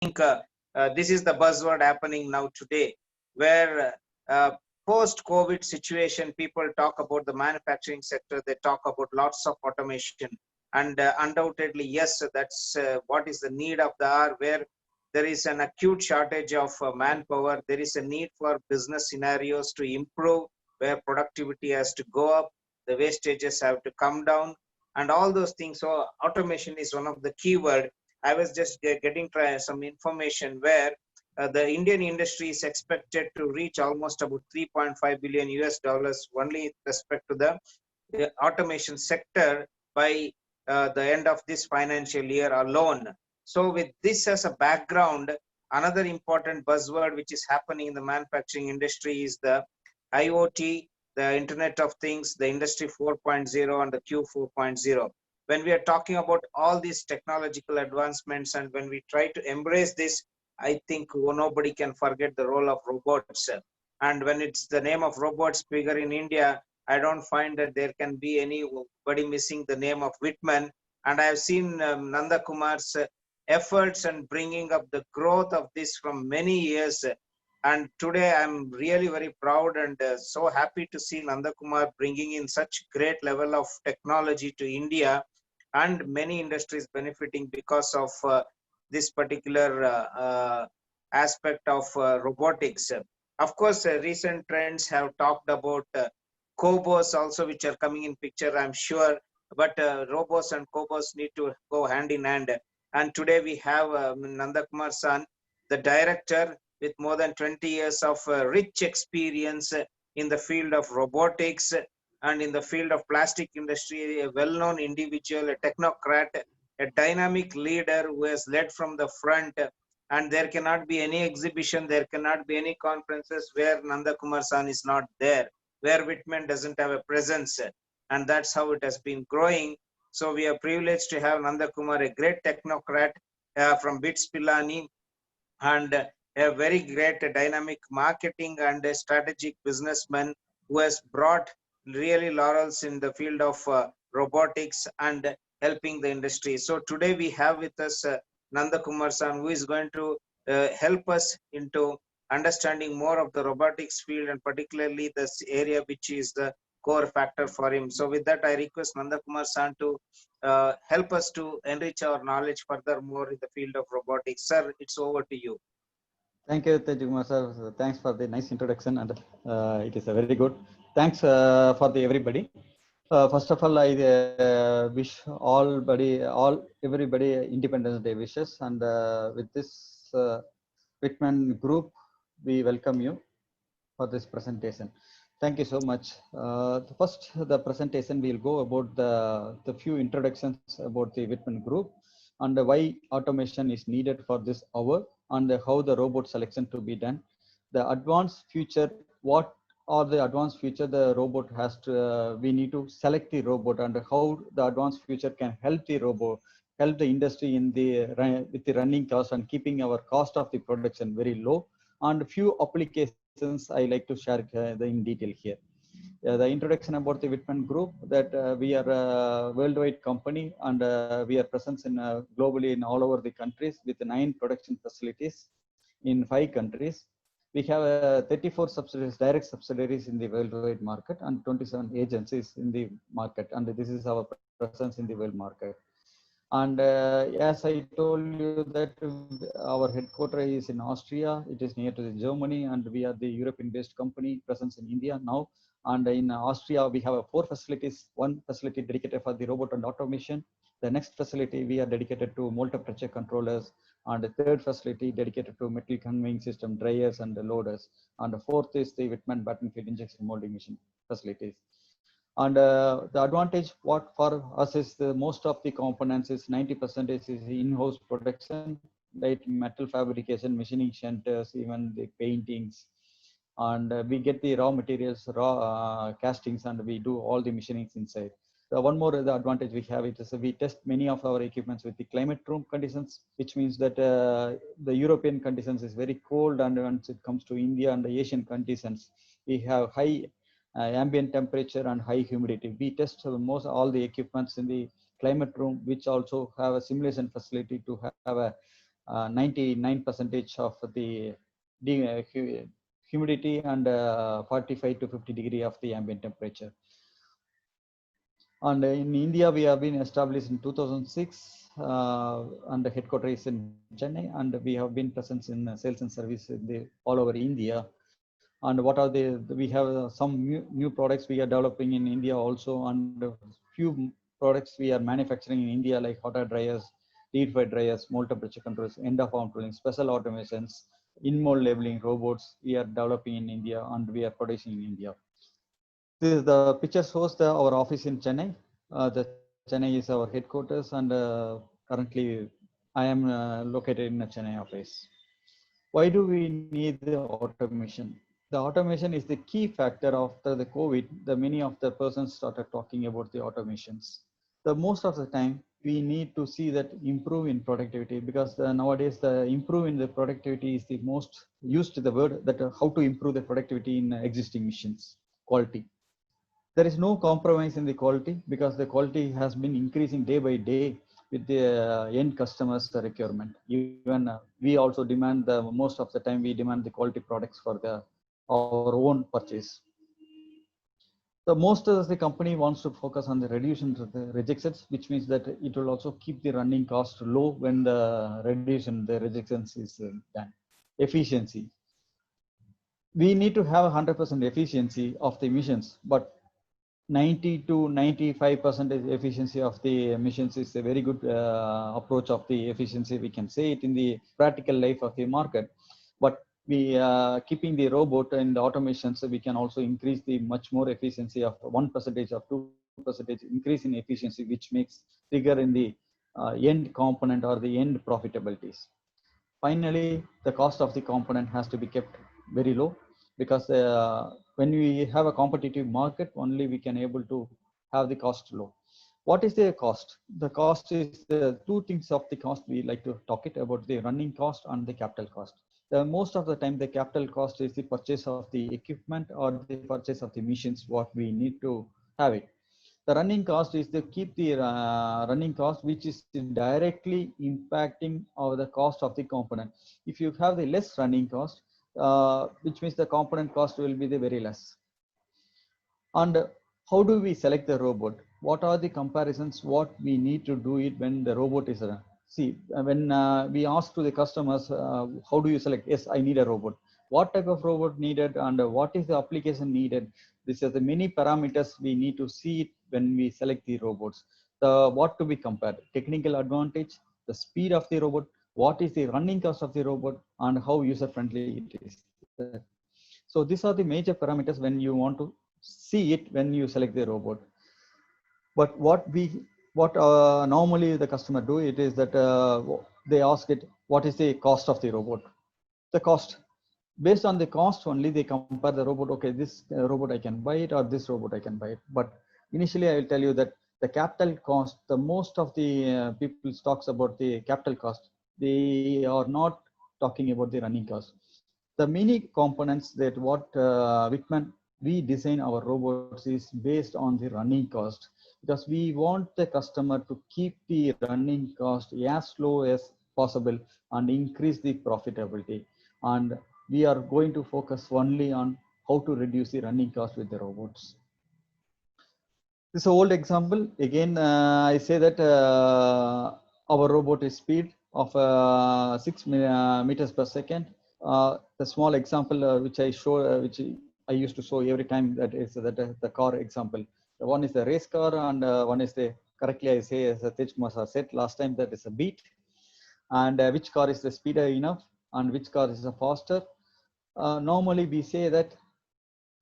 think this is the buzzword happening now today, where post-COVID situation, people talk about the manufacturing sector, they talk about lots of automation. And undoubtedly, yes, that's what is the need of the hour, where there is an acute shortage of manpower. There is a need for business scenarios to improve, where productivity has to go up, the wastages have to come down, and all those things. So automation is one of the key word. I was just getting some information where the Indian industry is expected to reach almost about 3.5 billion US dollars only with respect to the automation sector by the end of this financial year alone. So with this as a background, another important buzzword which is happening in the manufacturing industry is the IoT, the Internet of Things, the Industry 4.0 and the Q 4.0. When we are talking about all these technological advancements and when we try to embrace this, I think nobody can forget the role of robots. And when it's the name of robots figure in India, I don't find that there can be anybody missing the name of Whitman. And I've seen Nanda Kumar's efforts and bringing up the growth of this from many years. And today I'm really very proud and so happy to see Nanda Kumar bringing in such great level of technology to India, and many industries benefiting because of this particular aspect of robotics. Of course, recent trends have talked about Cobos also, which are coming in picture, I'm sure. But robots and Cobos need to go hand in hand. And today we have Nanda Kumar San, the director with more than 20 years of rich experience in the field of robotics and in the field of plastic industry, a well-known individual, a technocrat, a dynamic leader who has led from the front. And there cannot be any exhibition, there cannot be any conferences where Nanda Kumar San is not there, where Whitman doesn't have a presence. And that's how it has been growing. So we are privileged to have Nanda Kumar, a great technocrat from BITS Pilani, and a very great dynamic marketing and a strategic businessman who has brought really laurels in the field of robotics and helping the industry. So today we have with us Nanda Kumar San, who is going to help us into understanding more of the robotics field and particularly this area which is the core factor for him. So with that, I request Nanda Kumar San to help us to enrich our knowledge furthermore in the field of robotics. Sir, it's over to you. Thank you, Tejkumar sir. Thanks for the nice introduction, and it is a very good. Thanks for the everybody. First of all, I wish everybody Independence Day wishes, and with this Whitman Group, we welcome you for this presentation. Thank you so much. First, the presentation will go about the few introductions about the Whitman Group and why automation is needed for this hour and how the robot selection to be done. The advanced future, what are the advanced future the robot has to, we need to select the robot and how the advanced future can help the robot, help the industry in with the running cost and keeping our cost of the production very low, and few applications I like to share in detail here. The introduction about the Whitman Group, that we are a worldwide company and we are present in globally in all over the countries with 9 production facilities in 5 countries. We have 34 subsidiaries, direct subsidiaries in the worldwide market and 27 agencies in the market, and this is our presence in the world market. And as I told you that our headquarters is in Austria, it is near to the Germany, and we are the European-based company presence in India now. And in Austria, we have 4 facilities, 1 facility dedicated for the robot and automation. The next facility we are dedicated to mold temperature controllers, and the 3rd facility dedicated to metal conveying system, dryers and loaders. And the 4th is the Whitman Battlefield injection molding machine facilities. And the advantage what for us is the most of the components is 90% is in-house production, like metal fabrication, machining centers, even the paintings. And we get the raw materials, raw castings, and we do all the machinings inside. One more the advantage we have is we test many of our equipments with the climate room conditions, which means that the European conditions is very cold, and once it comes to India and the Asian conditions, we have high ambient temperature and high humidity. We test most all the equipments in the climate room, which also have a simulation facility to have a 99% of the humidity and 45 to 50 degree of the ambient temperature. And in India, we have been established in 2006, and the headquarters is in Chennai, and we have been present in sales and service in all over India. And what are we have some new products we are developing in India also, and a few products we are manufacturing in India, like hot air dryers, deep fry dryers, mold temperature controls, end of arm tooling, special automations, in mold labeling robots we are developing in India, and we are producing in India. The picture shows our office in Chennai. The Chennai is our headquarters, and currently I am located in the Chennai office. Why do we need the automation? The automation is the key factor after the COVID. Many of the persons started talking about the automations. The most of the time we need to see that improve in productivity, because nowadays the improve in the productivity is the most used the word that how to improve the productivity in existing machines, quality. There is no compromise in the quality, because the quality has been increasing day by day with the end customers requirement. Even we also demand most of the time we demand the quality products for our own purchase. The most of the company wants to focus on the reduction of the rejections, which means that it will also keep the running cost low when the rejections is done. Efficiency. We need to have 100% efficiency of the emissions, but 90 to 95% efficiency of the emissions is a very good approach of the efficiency. We can say it in the practical life of the market, but we keeping the robot and the automation, so we can also increase the much more efficiency of 1% of 2% increase in efficiency, which makes trigger in the end component or the end profitabilities. Finally, the cost of the component has to be kept very low, because when we have a competitive market, only we can able to have the cost low. What is the cost? The cost is the two things of the cost we like to talk it about: the running cost and the capital cost. Most of the time, the capital cost is the purchase of the equipment or the purchase of the machines, what we need to have it. The running cost is to keep the running cost, which is directly impacting the cost of the component. If you have the less running cost, which means the component cost will be the very less. And how do we select the robot? What are the comparisons? What we need to do it when the robot is see, when we ask to the customers, how do you select? Yes, I need a robot. What type of robot needed, and what is the application needed? These are the many parameters we need to see it when we select the robots. What to be compared? Technical advantage, the speed of the robot, what is the running cost of the robot, and how user friendly it is. So these are the major parameters when you want to see it when you select the robot. But what normally the customer do it is that they ask it, what is the cost of the robot? The cost. Based on the cost only, they compare the robot. Okay, this robot I can buy it, or this robot I can buy it. But initially, I will tell you that the capital cost, the most of the people talks about the capital cost. They are not talking about the running cost. The many components that what Wickman we design our robots is based on the running cost, because we want the customer to keep the running cost as low as possible and increase the profitability. And we are going to focus only on how to reduce the running cost with the robots. This is an old example. Again, I say that our robot is speed of 6 meters per second. The small example which I show, which I used to show every time, that is that the car example. The one is the race car, and one is the, correctly I say, as Tej Kumar said last time, that is a beat. And which car is the speeder enough, and which car is the faster. Normally we say that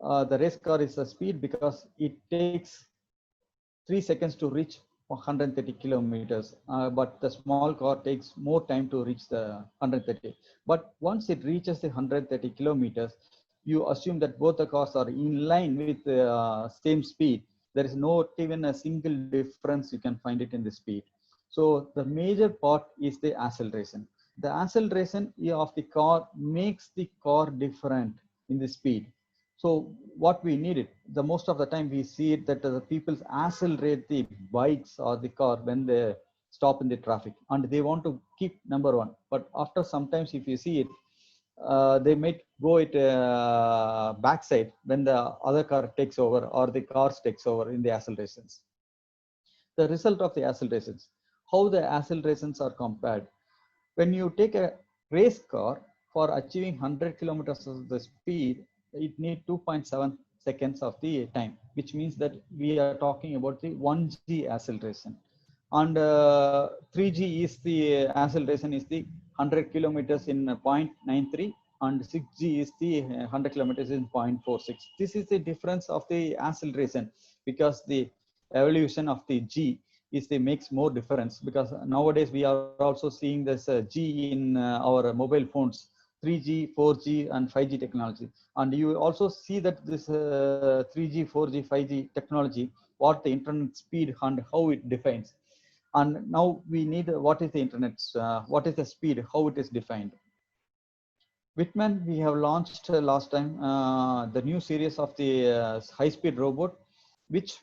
the race car is a speed because it takes 3 seconds to reach 130 kilometers, but the small car takes more time to reach the 130. But once it reaches the 130 kilometers, you assume that both the cars are in line with the same speed. There is not even a single difference you can find it in the speed. So the major part is the acceleration. The acceleration of the car makes the car different in the speed. So what we need it, the most of the time we see it that the people accelerate the bikes or the car when stop in the traffic, and they want to keep number one. But after sometimes, if you see it, they might go it backside when the other car takes over or the cars takes over in the accelerations. The result of the accelerations, how the accelerations are compared. When you take a race car, for achieving 100 kilometers of the speed, it needs 2.7 seconds of the time, which means that we are talking about the 1G acceleration. And 3G is the acceleration is the 100 kilometers in 0.93, and 6G is the 100 kilometers in 0.46. This is the difference of the acceleration, because the evolution of the G is the makes more difference, because nowadays we are also seeing this G in our mobile phones, 3G, 4G and 5G technology. And you also see that this 3G, 4G, 5G technology, what the internet speed and how it defines. And now we need what is the internet, what is the speed, how it is defined. Whitman, we have launched last time the new series of the high-speed robot, which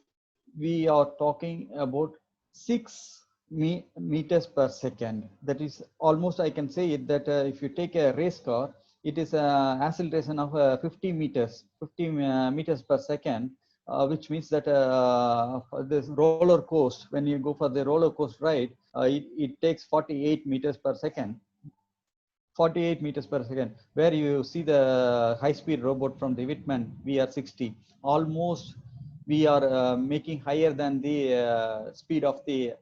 we are talking about 6 meters per second. That is almost, I can say it, that if you take a race car, it is an acceleration of 50 meters per second, which means that this roller coaster, when you go for the roller coaster ride, it takes 48 meters per second. 48 meters per second, where you see the high-speed robot from the Whitman VR60. Almost we are making higher than the speed of the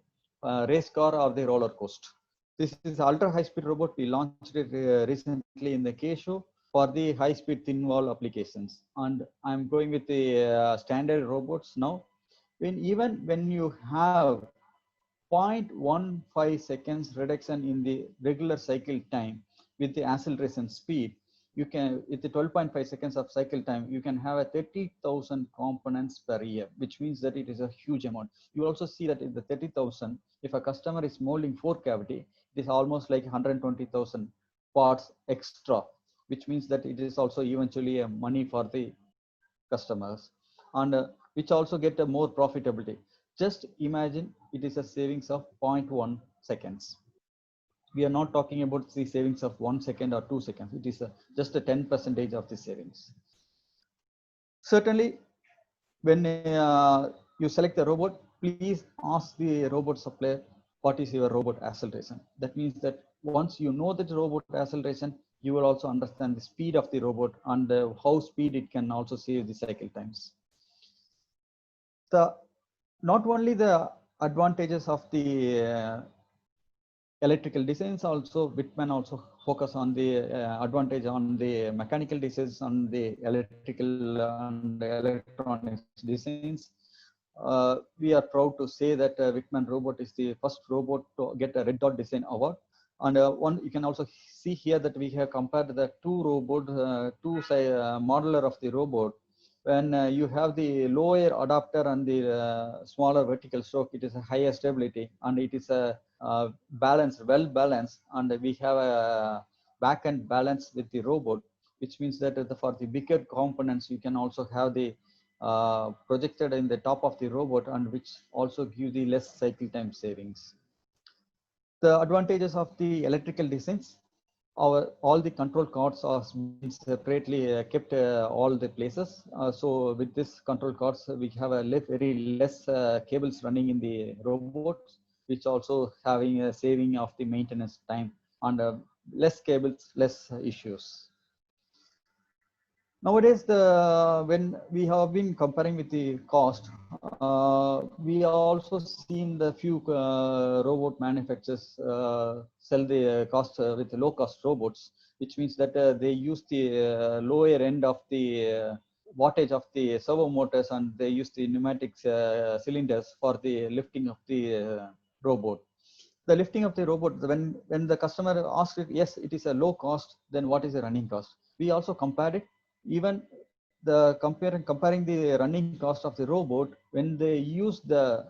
race car or the roller coaster. This is ultra high-speed robot. We launched it recently in the K show for the high-speed thin wall applications. And I'm going with the standard robots now. Even when you have 0.15 seconds reduction in the regular cycle time with the acceleration speed, you can, with the 12.5 seconds of cycle time, you can have a 30,000 components per year, which means that it is a huge amount. You also see that in the 30,000, if a customer is molding 4 cavity, it is almost like 120,000 parts extra, which means that it is also eventually a money for the customers, and which also get a more profitability. Just imagine it is a savings of 0.1 seconds. We are not talking about the savings of 1 second or 2 seconds. It is just a 10% of the savings. Certainly, when you select the robot, please ask the robot supplier, what is your robot acceleration? That means that once you know the robot acceleration, you will also understand the speed of the robot and how speed it can also save the cycle times. Not only the advantages of the electrical designs, also Whitman also focus on the advantage on the mechanical designs, on the electrical and electronics designs. We are proud to say that Whitman robot is the first robot to get a Red Dot Design Award. And one, you can also see here that we have compared the two robots, modeler of the robot. When you have the lower adapter and the smaller vertical stroke, it is a higher stability and it is a balanced, well balanced, and we have a back end balance with the robot, which means that for the bigger components, you can also have the projected in the top of the robot, and which also give the less cycle time savings. The advantages of the electrical designs, all the control cards are separately kept all the places. So with this control cards, we have a very less cables running in the robots, which also having a saving of the maintenance time, and less cables, less issues. Nowadays, when we have been comparing with the cost, we also seen the few robot manufacturers sell the cost with low cost robots, which means that they use the lower end of the wattage of the servo motors, and they use the pneumatic cylinders for the lifting of the robot. The lifting of the robot, when the customer asks it, yes, it is a low cost, then what is the running cost? We also compared it. Even the comparing the running cost of the robot, when they use the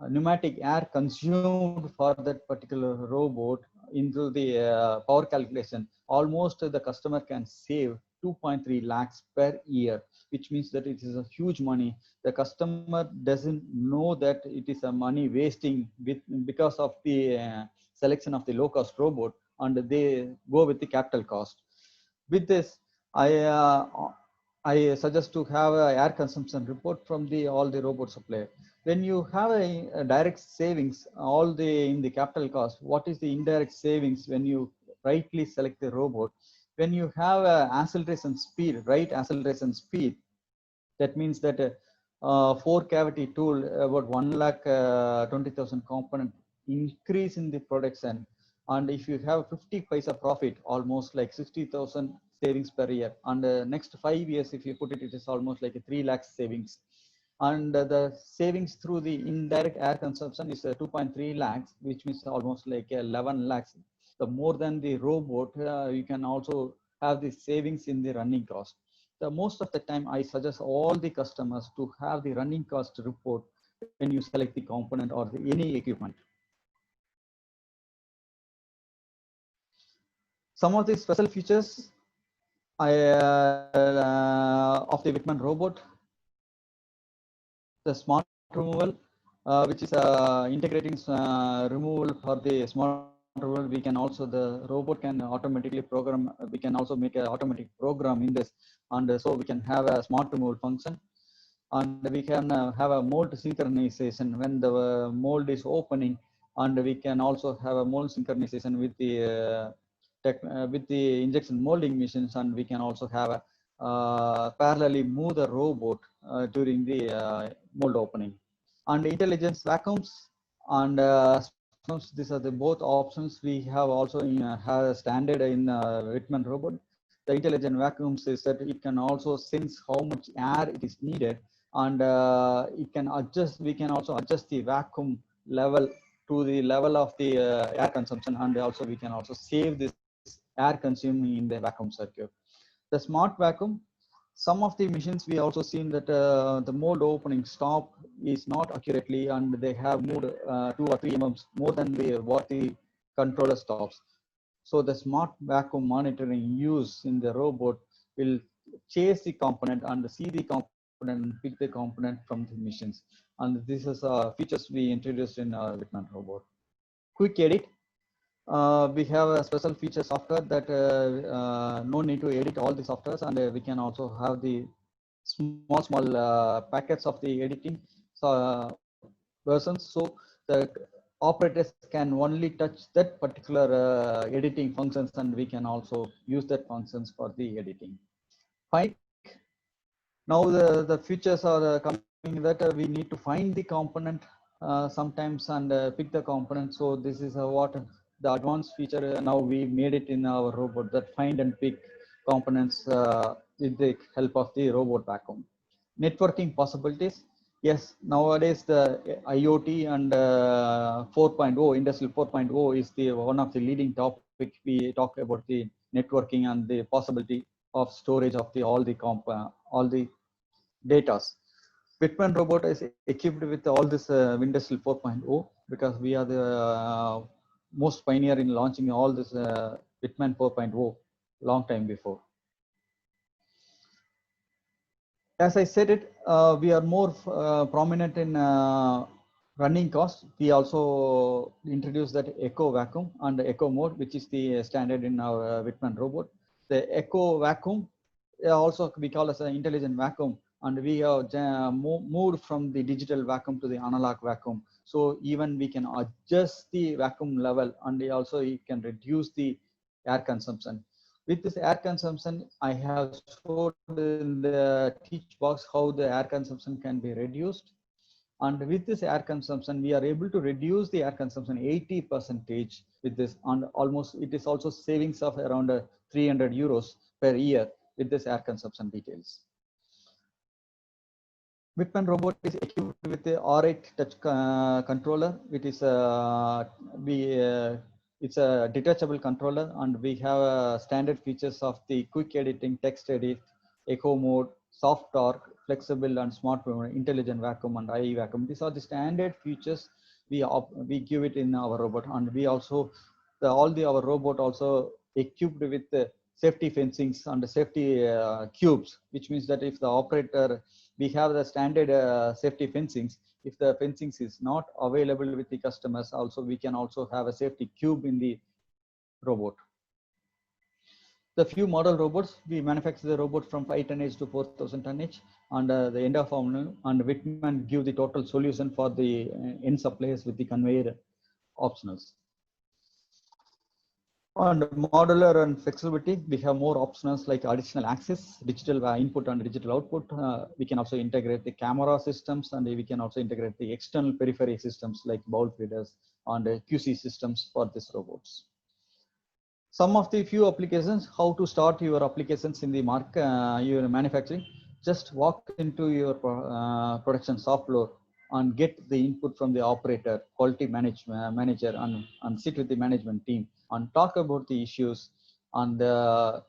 pneumatic air consumed for that particular robot into the power calculation, almost the customer can save 2.3 lakhs per year, which means that it is a huge money. The customer doesn't know that it is a money wasting because of the selection of the low cost robot, and they go with the capital cost. With this, I suggest to have a air consumption report from all the robot supplier. When you have a direct savings, all the in the capital cost, what is the indirect savings when you rightly select the robot? When you have a acceleration speed, right acceleration speed, that means that four cavity tool about 1,20,000 component increase in the production, and if you have 50 paisa profit, almost like 60,000 savings per year, and next 5 years if you put it, it is almost like a 3 lakhs savings. And the savings through the indirect air consumption is 2.3 lakhs, which means almost like 11 lakhs. The more than the robot, you can also have the savings in the running cost. The most of the time, I suggest all the customers to have the running cost report when you select the component or any equipment. Some of the special features of the Whitman robot: the smart removal, which is integrating removal for the smart removal. We can also, the robot can automatically program, we can also make an automatic program in this, and so we can have a smart removal function. And we can have a mold synchronization when the mold is opening, and we can also have a mold synchronization with the with the injection molding machines, and we can also have a parallelly move the robot during the mold opening. And intelligence vacuums and these are the both options we have also in have standard in Whitman robot. The intelligent vacuums is that it can also sense how much air it is needed, and it can adjust, we can also adjust the vacuum level to the level of the air consumption, and also we can also save this air consuming in the vacuum circuit. The smart vacuum, some of the machines we also seen that the mold opening stop is not accurately, and they have moved 2 or 3 mm more than what the controller stops. So the smart vacuum monitoring used in the robot will chase the component and see the component and pick the component from the machines. And this is features we introduced in our Whitman robot. Quick edit. We have a special feature software that no need to edit all the softwares, and we can also have the small packets of the editing versions. So the operators can only touch that particular editing functions, and we can also use that functions for the editing. Fine. Now the features are coming that we need to find the component sometimes and pick the component. So this is what the advanced feature now we made it in our robot, that find and pick components with the help of the robot vacuum. Networking possibilities. Yes, nowadays the IoT and 4.0, Industrial 4.0 is the one of the leading topic. We talk about the networking and the possibility of storage of the all the datas. Whitman robot is equipped with all this Industrial 4.0 because we are the most pioneer in launching all this Whitman 4.0 long time before. As I said it, we are more prominent in running costs. We also introduced that Echo vacuum and Echo mode, which is the standard in our Whitman robot. The Echo vacuum also we call as an intelligent vacuum, and we have moved from the digital vacuum to the analog vacuum. So even we can adjust the vacuum level, and also it can reduce the air consumption. With this air consumption, I have showed in the teach box how the air consumption can be reduced. And with this air consumption, we are able to reduce the air consumption 80% with this, and almost it is also savings of around 300 euros per year with this air consumption details. Whitman robot is equipped with the R8 touch controller. It is it's a detachable controller, and we have standard features of the quick editing, text edit, echo mode, soft torque, flexible and smart intelligent vacuum, and IE vacuum. These are the standard features we give it in our robot, and we also our robot also equipped with safety fencings and safety cubes, which means that if the operator, we have the standard safety fencings. If the fencings is not available with the customers, also we can also have a safety cube in the robot. The few model robots, we manufacture the robot from 5 tonnage to 4,000 tonnage, and the end of and Whitman give the total solution for the end suppliers with the conveyor optionals. And modular and flexibility, we have more options like additional access, digital input and digital output. We can also integrate the camera systems, and we can also integrate the external periphery systems like bowl feeders and QC systems for these robots. Some of the few applications, how to start your applications in the your manufacturing. Just walk into your production shop floor and get the input from the operator, quality manager, and sit with the management team and talk about the issues, and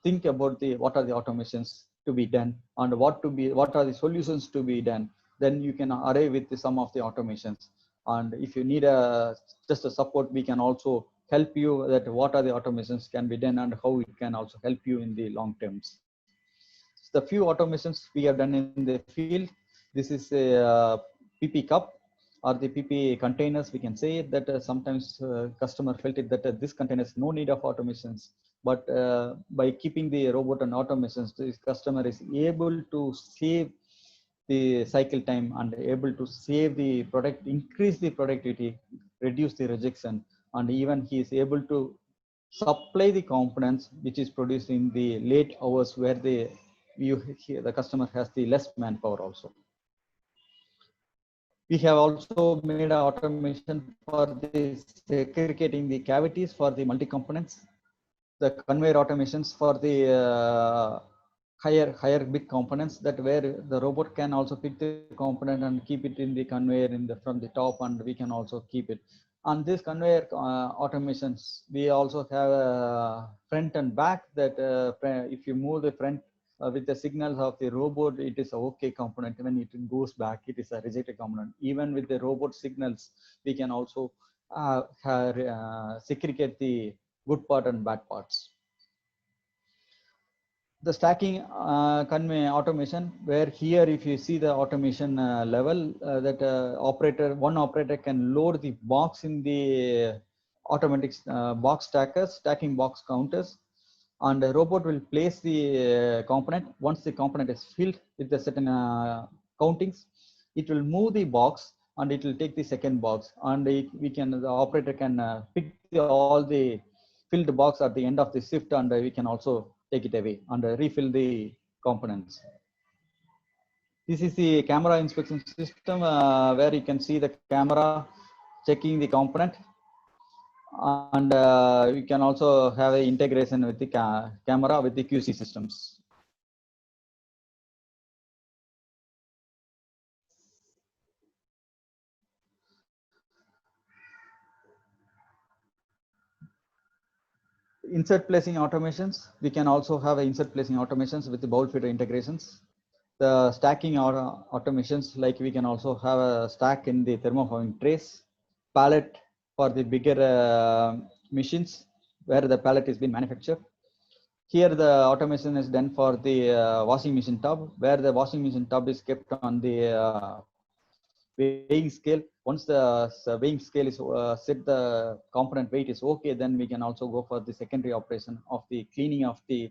think about what are the automations to be done and what are the solutions to be done. Then you can arrive with some of the automations. And if you need just a support, we can also help you that what are the automations can be done and how it can also help you in the long terms. The few automations we have done in the field. This is a PP cup or the PP containers. We can say that sometimes customer felt it that this containers no need of automations, but by keeping the robot and automations, this customer is able to save the cycle time and able to save the product, increase the productivity, reduce the rejection, and even he is able to supply the components which is produced in the late hours where the customer has the less manpower also. We have also made automation for the segregating the cavities for the multi-components, the conveyor automations for the higher big components, that where the robot can also pick the component and keep it in the conveyor from the top, and we can also keep it. On this conveyor automations, we also have front and back, that if you move the front with the signals of the robot, it is a okay component. When it goes back, it is a rejected component. Even with the robot signals, we can also segregate the good part and bad parts. The stacking convey automation, where here if you see the automation level, that one operator can load the box in the automatic box stackers, stacking box counters, and the robot will place the component. Once the component is filled with the certain countings, it will move the box and it will take the second box, and the operator can pick all the filled box at the end of the shift, and we can also take it away and refill the components. This is the camera inspection system, where you can see the camera checking the component, and you can also have an integration with the camera with the QC systems. Insert placing automations, we can also have insert placing automations with the bowl feeder integrations. The stacking automations, like we can also have a stack in the thermoforming trays, pallet for the bigger machines where the pallet is being manufactured. Here the automation is done for the washing machine tub, where the washing machine tub is kept on the weighing scale. Once the weighing scale is set, the component weight is okay, then we can also go for the secondary operation of the cleaning of the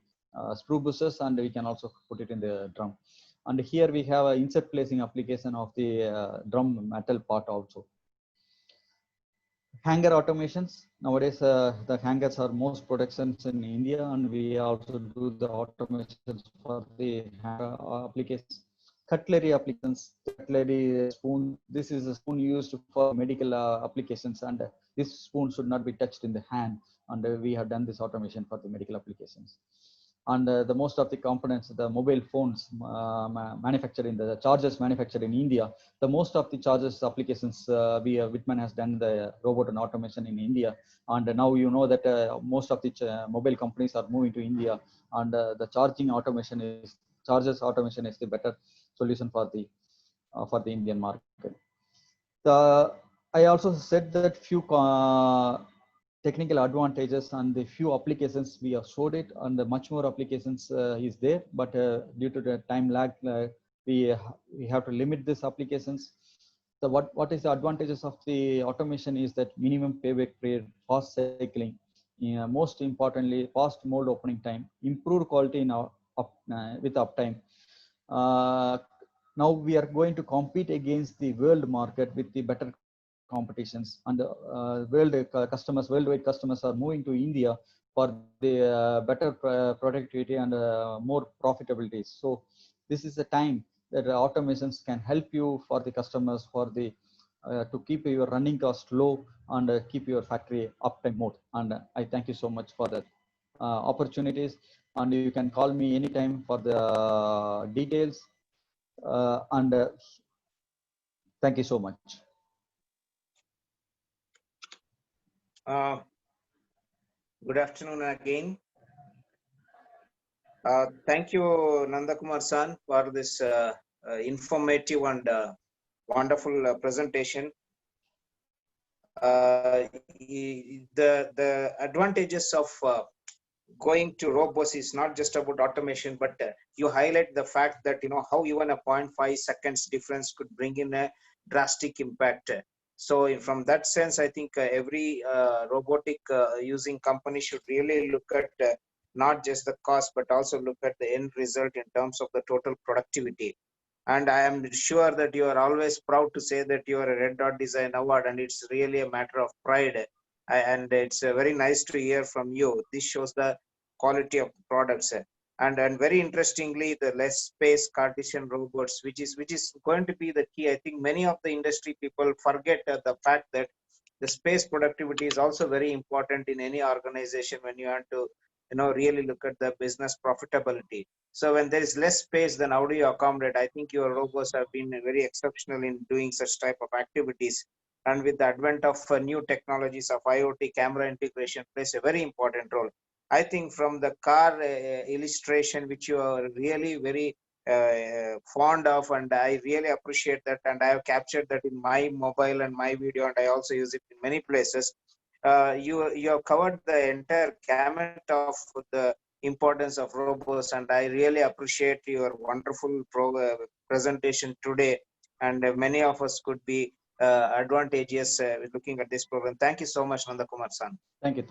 screw bushers, and we can also put it in the drum. And here we have an insert placing application of the drum metal part also. Hanger automations. Nowadays, the hangers are most productions in India, and we also do the automations for the hanger applications. Cutlery applications, cutlery spoon. This is a spoon used for medical applications, and this spoon should not be touched in the hand. And we have done this automation for the medical applications. And the most of the components, the mobile phones manufactured in the chargers manufactured in India, the most of the chargers applications, Whitman has done the robot and automation in India. And now you know that most of the mobile companies are moving to India, and the chargers automation is the better solution for the Indian market. I also said that few technical advantages and the few applications we have showed it, and the much more applications is there, but due to the time lag, we have to limit these applications. So what is the advantages of the automation is that minimum payback period, fast cycling, most importantly, fast mode opening time, improved quality in our with uptime. Now we are going to compete against the world market with the better competitions, and worldwide customers are moving to India for the better productivity and more profitability. So this is the time that automations can help you for the customers, for the to keep your running cost low and keep your factory uptime mode. And I thank you so much for that opportunities, and you can call me anytime for the details, and thank you so much. Good afternoon again. Thank you, Nandakumar San, for this informative and wonderful presentation. The advantages of going to robots is not just about automation, but you highlight the fact that how even a 0.5 seconds difference could bring in a drastic impact. So from that sense, I think every robotic using company should really look at not just the cost, but also look at the end result in terms of the total productivity. And I am sure that you are always proud to say that you are a Red Dot Design Award, and it's really a matter of pride. And it's very nice to hear from you. This shows the quality of products. And very interestingly, the less space Cartesian robots, which is going to be the key. I think many of the industry people forget the fact that the space productivity is also very important in any organization when you want to really look at the business profitability. So when there is less space, then how do you accommodate? I think your robots have been very exceptional in doing such type of activities. And with the advent of new technologies of IoT, camera integration plays a very important role. I think from the car illustration, which you are really very fond of, and I really appreciate that, and I have captured that in my mobile and my video, and I also use it in many places. You have covered the entire gamut of the importance of robots, and I really appreciate your wonderful presentation today. And many of us could be advantageous looking at this program. Thank you so much, Nandakumar San. Thank you.